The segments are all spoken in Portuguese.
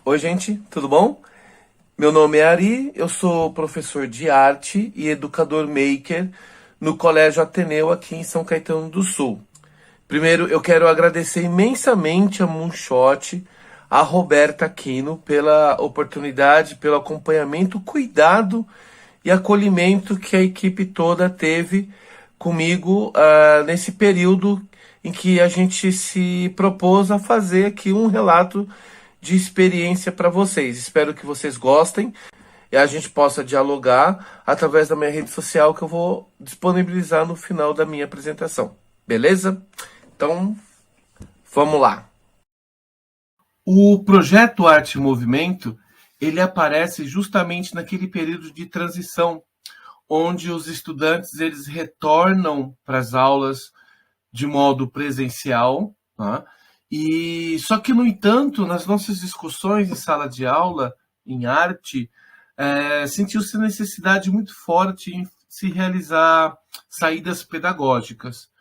Oi, gente, tudo bom? Meu nome é Ari, eu sou professor de arte e educador maker no Colégio Ateneu aqui em São Caetano do Sul. Primeiro, eu quero agradecer imensamente a Moonshot, a Roberta Aquino, pela oportunidade, pelo acompanhamento, cuidado e acolhimento que a equipe toda teve comigo nesse período em que a gente se propôs a fazer aqui um relato de experiência para vocês. Espero que vocês gostem e a gente possa dialogar através da minha rede social que eu vou disponibilizar no final da minha apresentação. Beleza? Então, vamos lá. O projeto Arte e Movimento, ele aparece justamente naquele período de transição, onde os estudantes eles retornam para as aulas de modo presencial, tá? E só que, no entanto, nas nossas discussões em sala de aula, em arte, sentiu-se necessidade muito forte em se realizar saídas pedagógicas.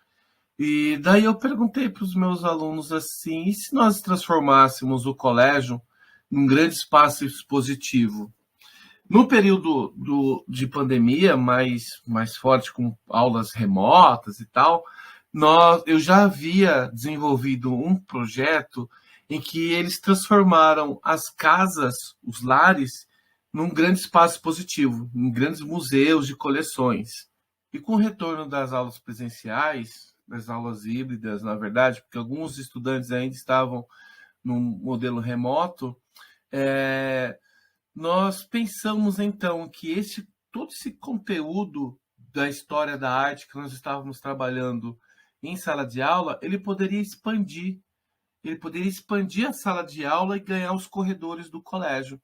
E daí eu perguntei para os meus alunos assim, e se nós transformássemos o colégio num grande espaço expositivo? No período de pandemia mais forte, com aulas remotas e tal, eu já havia desenvolvido um projeto em que eles transformaram as casas, os lares, num grande espaço positivo, em grandes museus de coleções. E com o retorno das aulas presenciais, das aulas híbridas, na verdade, porque alguns estudantes ainda estavam num modelo remoto, é, nós pensamos então que todo esse conteúdo da história da arte que nós estávamos trabalhando em sala de aula, ele poderia expandir a sala de aula e ganhar os corredores do colégio.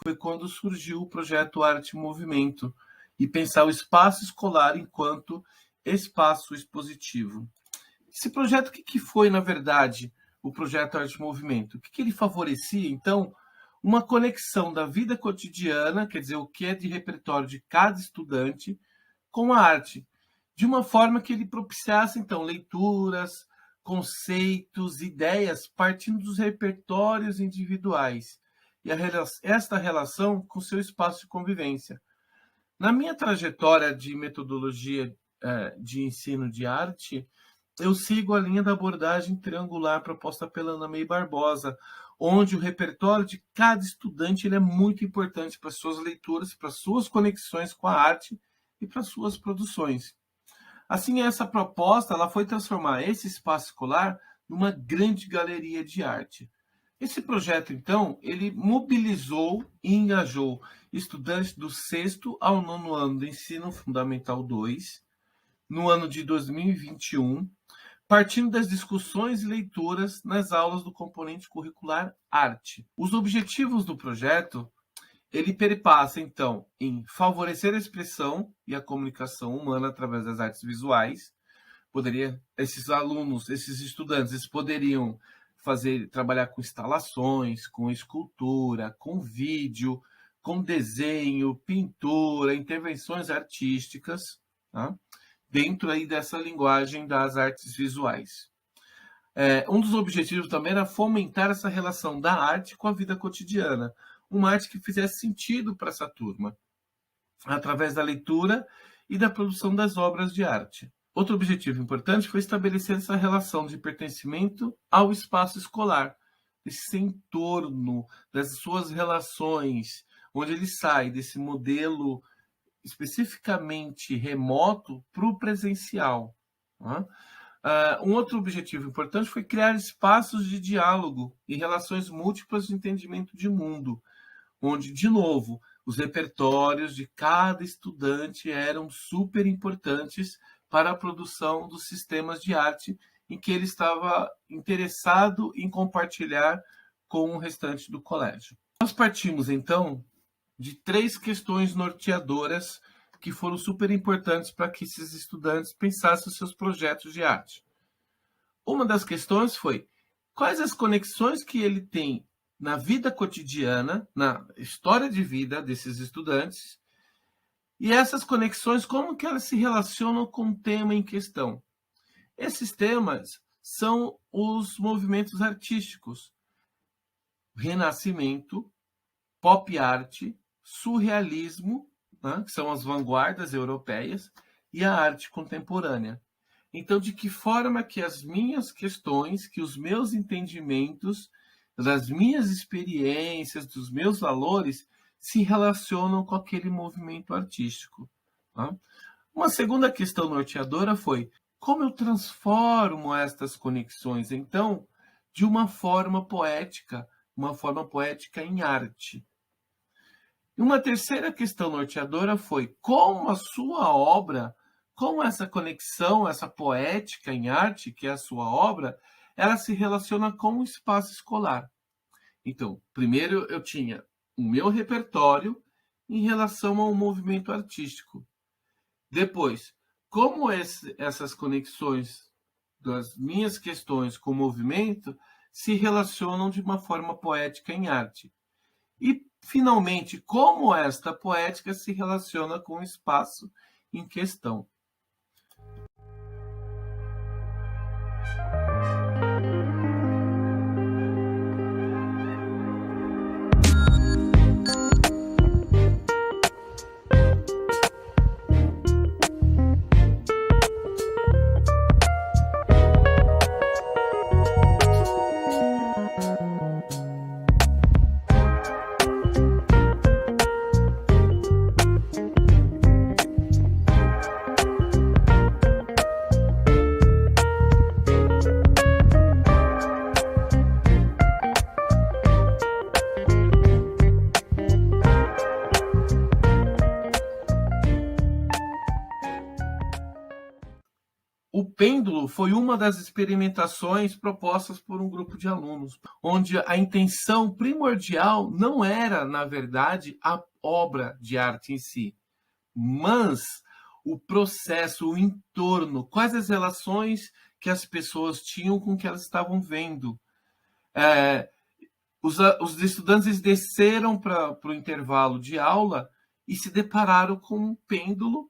Foi quando surgiu o projeto Arte e Movimento e pensar o espaço escolar enquanto espaço expositivo. Esse projeto, o que foi, na verdade, o projeto Arte e Movimento? O que ele favorecia, então? Uma conexão da vida cotidiana, quer dizer, o que é de repertório de cada estudante, com a arte, de uma forma que ele propiciasse, então, leituras, conceitos, ideias, partindo dos repertórios individuais, e esta relação com seu espaço de convivência. Na minha trajetória de metodologia de ensino de arte, eu sigo a linha da abordagem triangular proposta pela Ana May Barbosa, onde o repertório de cada estudante ele é muito importante para suas leituras, para suas conexões com a arte e para suas produções. Assim, essa proposta ela foi transformar esse espaço escolar numa grande galeria de arte. Esse projeto, então, ele mobilizou e engajou estudantes do sexto ao nono ano do Ensino Fundamental 2, no ano de 2021, partindo das discussões e leituras nas aulas do componente curricular Arte. Os objetivos do projeto, ele perpassa, então, em favorecer a expressão e a comunicação humana através das artes visuais. Esses alunos, esses estudantes, eles poderiam trabalhar com instalações, com escultura, com vídeo, com desenho, pintura, intervenções artísticas, tá? Dentro aí dessa linguagem das artes visuais. Um dos objetivos também era fomentar essa relação da arte com a vida cotidiana, uma arte que fizesse sentido para essa turma, através da leitura e da produção das obras de arte. Outro objetivo importante foi estabelecer essa relação de pertencimento ao espaço escolar, esse entorno das suas relações, onde ele sai desse modelo especificamente remoto para o presencial. Tá? Um outro objetivo importante foi criar espaços de diálogo e relações múltiplas de entendimento de mundo, onde, de novo, os repertórios de cada estudante eram super importantes para a produção dos sistemas de arte em que ele estava interessado em compartilhar com o restante do colégio. Nós partimos, então, de 3 questões norteadoras que foram super importantes para que esses estudantes pensassem os seus projetos de arte. Uma das questões foi quais as conexões que ele tem na vida cotidiana, na história de vida desses estudantes, e essas conexões, como que elas se relacionam com o tema em questão. Esses temas são os movimentos artísticos, Renascimento, pop art, surrealismo, né, que são as vanguardas europeias, e a arte contemporânea. Então, de que forma que as minhas questões, que os meus entendimentos, das minhas experiências, dos meus valores, se relacionam com aquele movimento artístico. Tá? Uma segunda questão norteadora foi como eu transformo estas conexões, então, de uma forma poética em arte. E uma terceira questão norteadora foi como a sua obra, como essa conexão, essa poética em arte, que é a sua obra, ela se relaciona com o espaço escolar. Então, primeiro eu tinha o meu repertório em relação ao movimento artístico. Depois, como essas conexões das minhas questões com o movimento se relacionam de uma forma poética em arte. E, finalmente, como esta poética se relaciona com o espaço em questão. O pêndulo foi uma das experimentações propostas por um grupo de alunos, onde a intenção primordial não era, na verdade, a obra de arte em si, mas o processo, o entorno, quais as relações que as pessoas tinham com o que elas estavam vendo. Os estudantes desceram para o intervalo de aula e se depararam com um pêndulo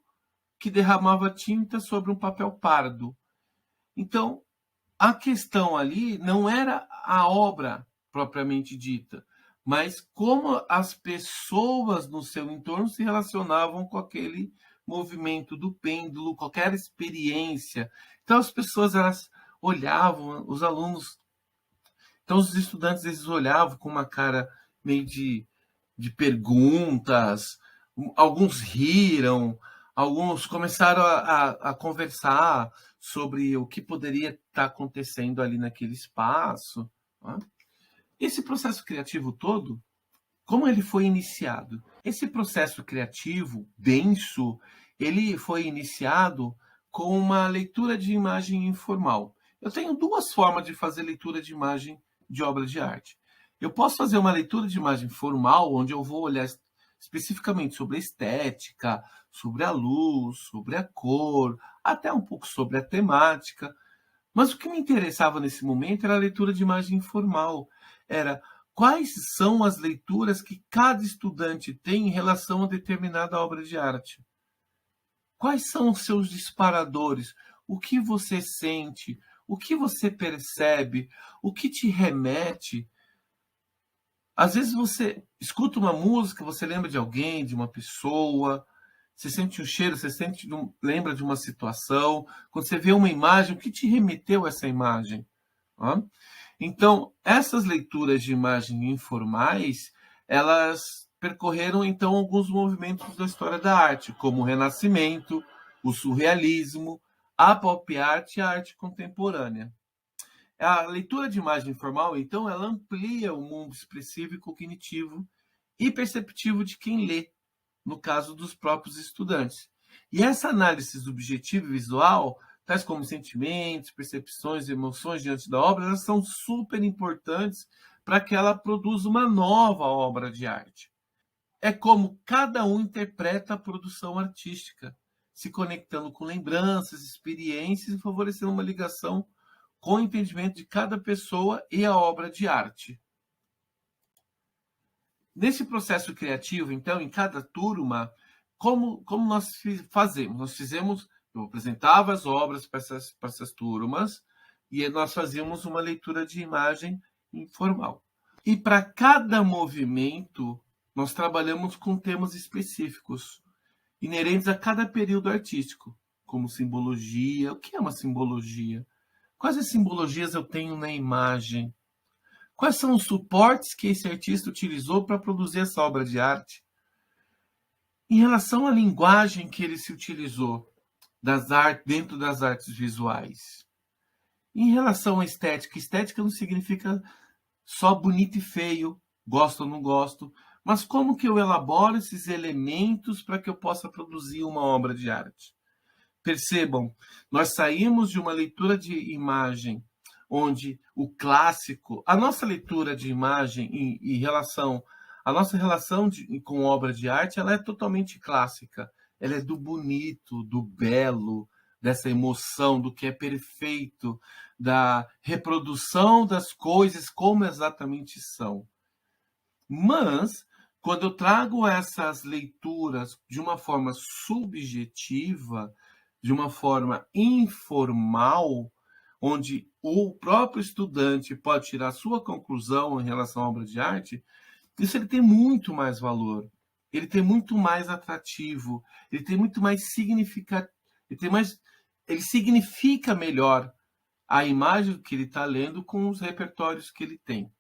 que derramava tinta sobre um papel pardo. Então, a questão ali não era a obra propriamente dita, mas como as pessoas no seu entorno se relacionavam com aquele movimento do pêndulo, qualquer experiência. Então, as pessoas elas olhavam, os alunos, então os estudantes eles olhavam com uma cara meio de perguntas, alguns riram, alguns começaram a conversar sobre o que poderia estar acontecendo ali naquele espaço. Né? Esse processo criativo todo, como ele foi iniciado? Esse processo criativo denso, ele foi iniciado com uma leitura de imagem informal. Eu tenho duas formas de fazer leitura de imagem de obra de arte. Eu posso fazer uma leitura de imagem formal, onde eu vou olhar especificamente sobre a estética, sobre a luz, sobre a cor, até um pouco sobre a temática. Mas o que me interessava nesse momento era a leitura de imagem informal. Era quais são as leituras que cada estudante tem em relação a determinada obra de arte. Quais são os seus disparadores? O que você sente? O que você percebe? O que te remete? Às vezes você escuta uma música, você lembra de alguém, de uma pessoa, você sente um cheiro, lembra de uma situação. Quando você vê uma imagem, o que te remeteu a essa imagem? Então, essas leituras de imagem informais, elas percorreram, então, alguns movimentos da história da arte, como o Renascimento, o Surrealismo, a Pop Art e a arte contemporânea. A leitura de imagem informal, então, ela amplia o mundo expressivo e cognitivo e perceptivo de quem lê, no caso dos próprios estudantes. E essa análise subjetiva e visual, tais como sentimentos, percepções e emoções diante da obra, elas são super importantes para que ela produza uma nova obra de arte. É como cada um interpreta a produção artística, se conectando com lembranças, experiências e favorecendo uma ligação com o entendimento de cada pessoa e a obra de arte. Nesse processo criativo, então, em cada turma, como nós fazemos? Eu apresentava as obras para essas turmas e nós fazíamos uma leitura de imagem informal. E para cada movimento, nós trabalhamos com temas específicos, inerentes a cada período artístico, como simbologia. O que é uma simbologia? Quais as simbologias eu tenho na imagem? Quais são os suportes que esse artista utilizou para produzir essa obra de arte? Em relação à linguagem que ele se utilizou dentro das artes visuais. Em relação à estética, estética não significa só bonito e feio, gosto ou não gosto, mas como que eu elaboro esses elementos para que eu possa produzir uma obra de arte? Percebam, nós saímos de uma leitura de imagem onde o clássico, a nossa leitura de imagem em relação, a nossa relação com obra de arte, ela é totalmente clássica. Ela é do bonito, do belo, dessa emoção, do que é perfeito, da reprodução das coisas como exatamente são. Mas, quando eu trago essas leituras de uma forma subjetiva, de uma forma informal, onde o próprio estudante pode tirar sua conclusão em relação à obra de arte, isso ele tem muito mais valor, ele tem muito mais atrativo, ele tem muito mais significativo, ele significa melhor a imagem que ele está lendo com os repertórios que ele tem.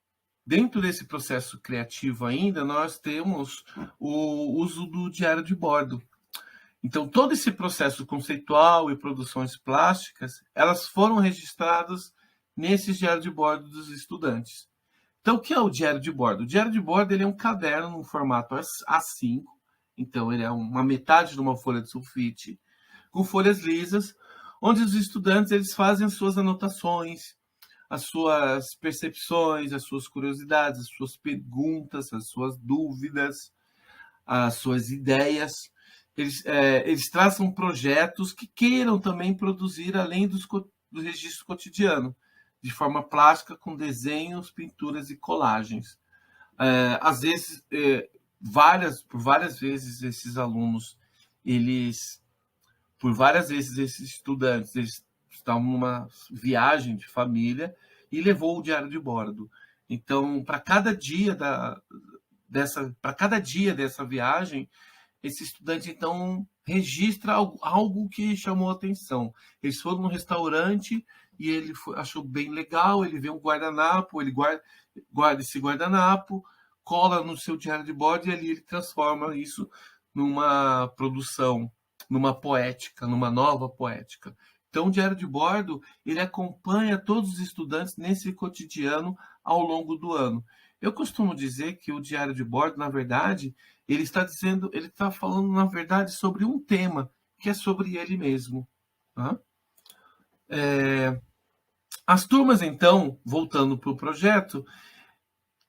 Dentro desse processo criativo ainda, nós temos o uso do diário de bordo. Então, todo esse processo conceitual e produções plásticas, elas foram registradas nesse diário de bordo dos estudantes. Então, o que é o diário de bordo? O diário de bordo ele é um caderno no formato A5, então ele é uma metade de uma folha de sulfite, com folhas lisas, onde os estudantes eles fazem as suas anotações, as suas percepções, as suas curiosidades, as suas perguntas, as suas dúvidas, as suas ideias. Eles traçam projetos que queiram também produzir além do registro cotidiano, de forma plástica, com desenhos, pinturas e colagens. Às vezes, por várias vezes, esses alunos, por várias vezes, esses estudantes, eles estavam numa viagem de família e levou o diário de bordo. Então, para cada dia dessa viagem, esse estudante então registra algo que chamou a atenção. Eles foram num restaurante e ele achou bem legal, ele vê um guardanapo, ele guarda esse guardanapo, cola no seu diário de bordo e ali ele transforma isso numa produção, numa poética, numa nova poética. Então, o diário de bordo, ele acompanha todos os estudantes nesse cotidiano ao longo do ano. Eu costumo dizer que o diário de bordo, na verdade, ele está falando, na verdade, sobre um tema, que é sobre ele mesmo. Tá? As turmas, então, voltando para o projeto,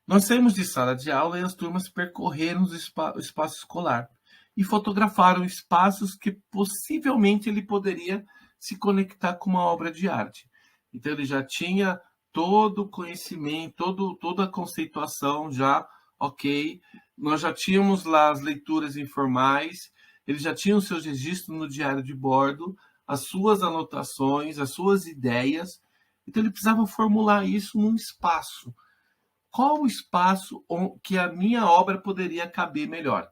nós saímos de sala de aula e as turmas percorreram o espaço escolar e fotografaram espaços que possivelmente ele poderia se conectar com uma obra de arte. Então ele já tinha todo o conhecimento, toda a conceituação já, ok. Nós já tínhamos lá as leituras informais, ele já tinha os seus registros no diário de bordo, as suas anotações, as suas ideias. Então ele precisava formular isso num espaço. Qual o espaço que a minha obra poderia caber melhor?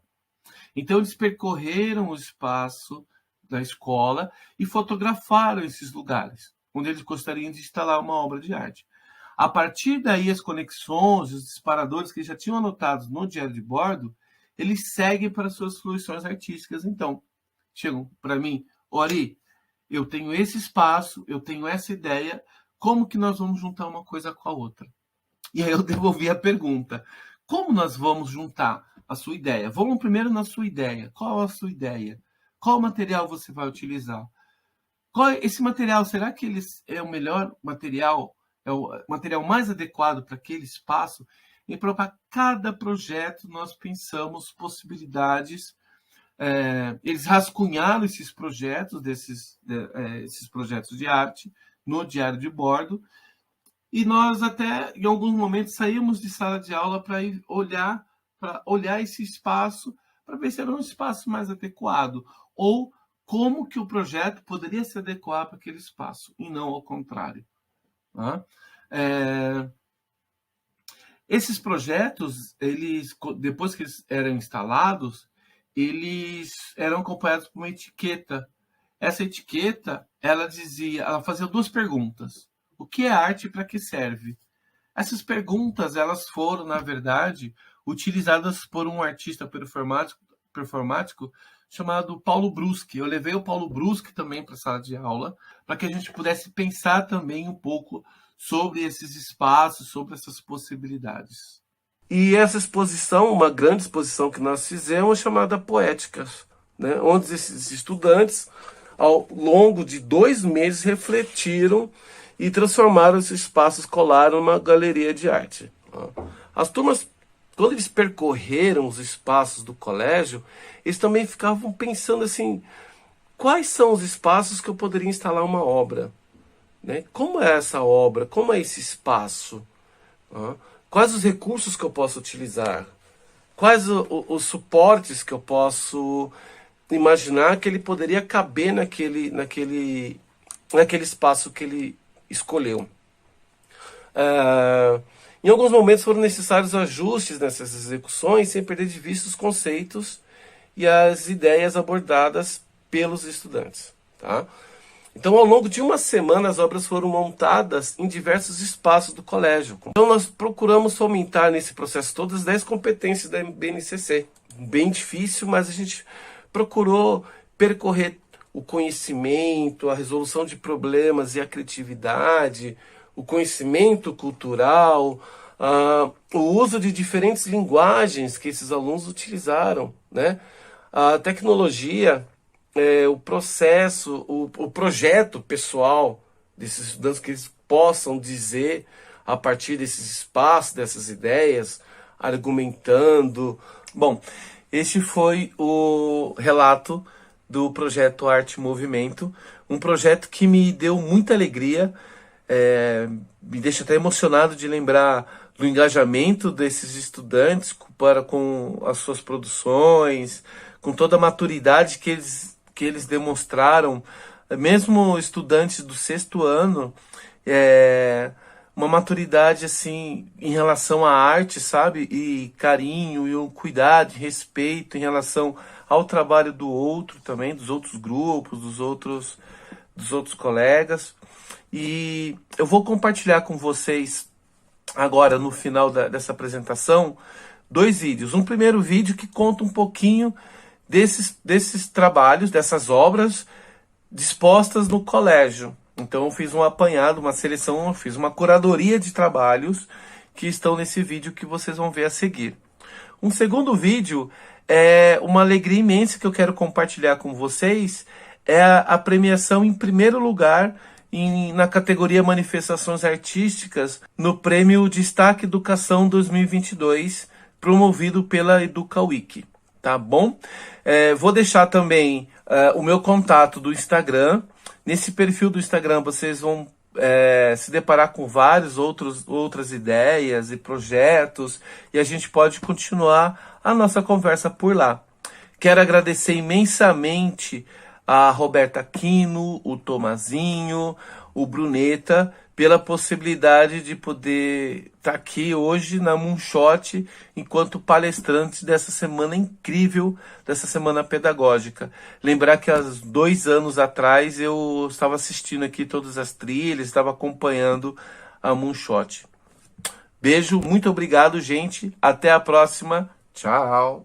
Então, eles percorreram o espaço da escola e fotografaram esses lugares, onde eles gostariam de instalar uma obra de arte. A partir daí, as conexões, os disparadores que eles já tinham anotados no diário de bordo, eles seguem para suas fruições artísticas. Então, chegam para mim, Ori, eu tenho esse espaço, eu tenho essa ideia, como que nós vamos juntar uma coisa com a outra? E aí eu devolvi a pergunta. Como nós vamos juntar a sua ideia? Vamos primeiro na sua ideia. Qual a sua ideia? Qual material você vai utilizar? Esse material, será que ele é o melhor material? É o material mais adequado para aquele espaço? E para cada projeto nós pensamos possibilidades. Eles rascunharam esses projetos, esses projetos de arte no diário de bordo. E nós até, em alguns momentos, saímos de sala de aula para olhar esse espaço, para ver se era um espaço mais adequado, ou como que o projeto poderia se adequar para aquele espaço, e não ao contrário. Né? Esses projetos, eles, depois que eles eram instalados, eles eram acompanhados por uma etiqueta. Essa etiqueta, ela fazia duas perguntas: o que é arte e para que serve? Essas perguntas, elas foram, na verdade, utilizadas por um artista performático chamado Paulo Bruschi. Eu levei o Paulo Bruschi também para a sala de aula, para que a gente pudesse pensar também um pouco sobre esses espaços, sobre essas possibilidades. E essa exposição, uma grande exposição que nós fizemos, chamada Poéticas, né? Onde esses estudantes, ao longo de 2 meses, refletiram e transformaram esse espaço escolar numa galeria de arte. As turmas, quando eles percorreram os espaços do colégio, eles também ficavam pensando assim: quais são os espaços que eu poderia instalar uma obra? Né? Como é essa obra? Como é esse espaço? Quais os recursos que eu posso utilizar? Quais os suportes que eu posso imaginar que ele poderia caber naquele espaço que ele escolheu? Em alguns momentos foram necessários ajustes nessas execuções, sem perder de vista os conceitos e as ideias abordadas pelos estudantes. Tá? Então, ao longo de uma semana, as obras foram montadas em diversos espaços do colégio. Então, nós procuramos fomentar nesse processo todas as 10 competências da BNCC. Bem difícil, mas a gente procurou percorrer o conhecimento, a resolução de problemas e a criatividade, o conhecimento cultural, o uso de diferentes linguagens que esses alunos utilizaram, né? A tecnologia, o processo, o projeto pessoal desses estudantes, que eles possam dizer a partir desses espaços, dessas ideias, argumentando. Bom, este foi o relato do projeto Arte Movimento, um projeto que me deu muita alegria, me deixa até emocionado de lembrar do engajamento desses estudantes com as suas produções, com toda a maturidade que eles demonstraram, mesmo estudantes do 6º ano, uma maturidade assim em relação à arte, sabe? E carinho, e um cuidado, respeito em relação ao trabalho do outro também, dos outros grupos, dos outros colegas. E eu vou compartilhar com vocês agora, no final dessa apresentação, 2 vídeos. Um primeiro vídeo que conta um pouquinho desses trabalhos, dessas obras dispostas no colégio. Então eu fiz um apanhado, uma seleção, eu fiz uma curadoria de trabalhos que estão nesse vídeo que vocês vão ver a seguir. Um segundo vídeo é uma alegria imensa que eu quero compartilhar com vocês, é a premiação em primeiro lugar na categoria Manifestações Artísticas no Prêmio Destaque Educação 2022, promovido pela EducaWiki. Tá bom? Vou deixar também o meu contato do Instagram. Nesse perfil do Instagram vocês vão se deparar com outras ideias e projetos, e a gente pode continuar a nossa conversa por lá. Quero agradecer imensamente a Roberta Aquino, o Tomazinho, o Bruneta, pela possibilidade de poder estar aqui hoje na Moonshot enquanto palestrante dessa semana incrível, dessa semana pedagógica. Lembrar que há 2 anos atrás eu estava assistindo aqui todas as trilhas, estava acompanhando a Moonshot. Beijo, muito obrigado, gente. Até a próxima. Tchau.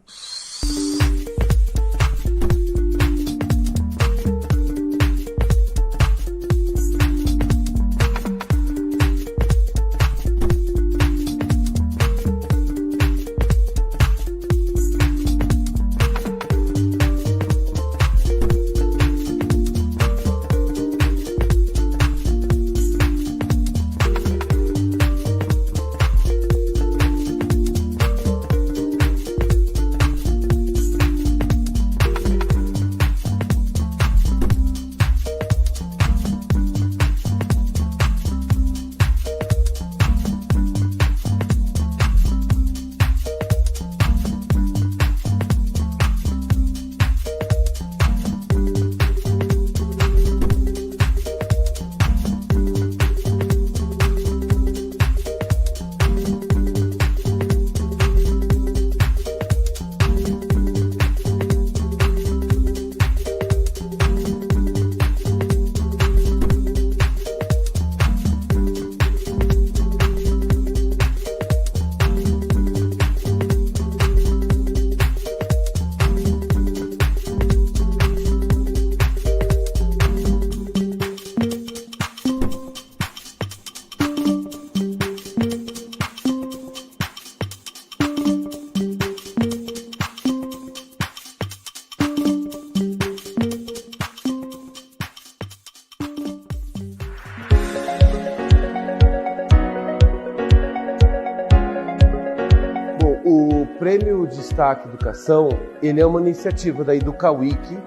Prêmio Destaque Educação, ele é uma iniciativa da EducaWiki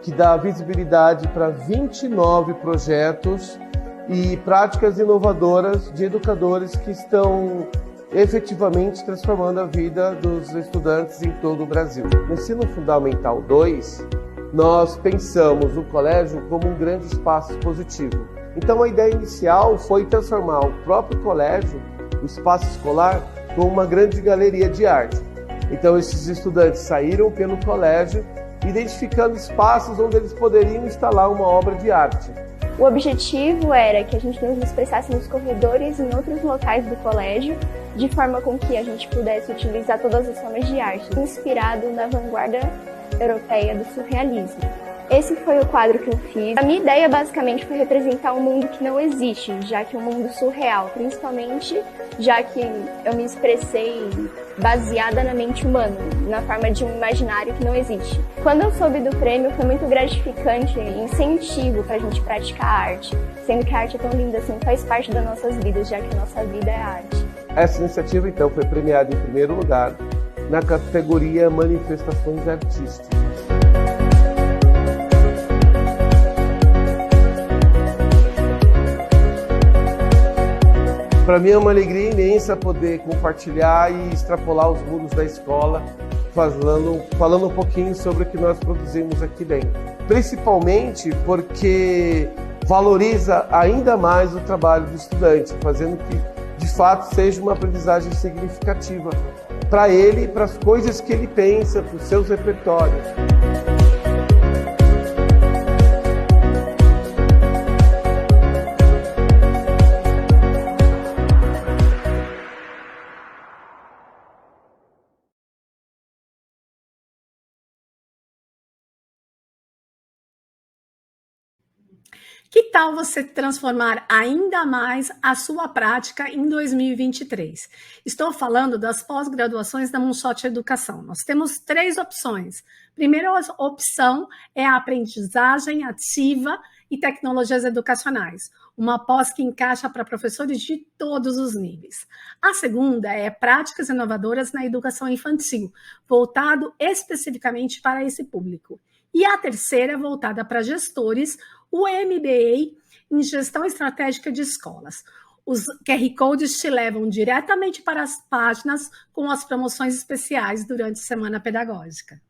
que dá visibilidade para 29 projetos e práticas inovadoras de educadores que estão efetivamente transformando a vida dos estudantes em todo o Brasil. No Ensino Fundamental 2, nós pensamos o colégio como um grande espaço positivo. Então a ideia inicial foi transformar o próprio colégio, o espaço escolar, como uma grande galeria de arte. Então esses estudantes saíram pelo colégio identificando espaços onde eles poderiam instalar uma obra de arte. O objetivo era que a gente nos expressasse nos corredores e em outros locais do colégio, de forma com que a gente pudesse utilizar todas as formas de arte, inspirado na vanguarda europeia do surrealismo. Esse foi o quadro que eu fiz. A minha ideia basicamente foi representar um mundo que não existe, já que é um mundo surreal, principalmente já que eu me expressei baseada na mente humana, na forma de um imaginário que não existe. Quando eu soube do prêmio, foi muito gratificante e incentivo para a gente praticar a arte, sendo que a arte é tão linda assim, faz parte das nossas vidas, já que a nossa vida é arte. Essa iniciativa, então, foi premiada em primeiro lugar na categoria Manifestações Artísticas. Para mim é uma alegria imensa poder compartilhar e extrapolar os muros da escola, falando um pouquinho sobre o que nós produzimos aqui dentro. Principalmente porque valoriza ainda mais o trabalho do estudante, fazendo que, de fato, seja uma aprendizagem significativa para ele, para as coisas que ele pensa, para os seus repertórios. Que tal você transformar ainda mais a sua prática em 2023? Estou falando das pós-graduações da Moonshot Educação. Nós temos 3 opções. Primeira opção é a aprendizagem ativa e tecnologias educacionais, uma pós que encaixa para professores de todos os níveis. A segunda é práticas inovadoras na educação infantil, voltado especificamente para esse público. E a terceira é voltada para gestores, o MBA em Gestão Estratégica de Escolas. Os QR Codes te levam diretamente para as páginas com as promoções especiais durante a Semana Pedagógica.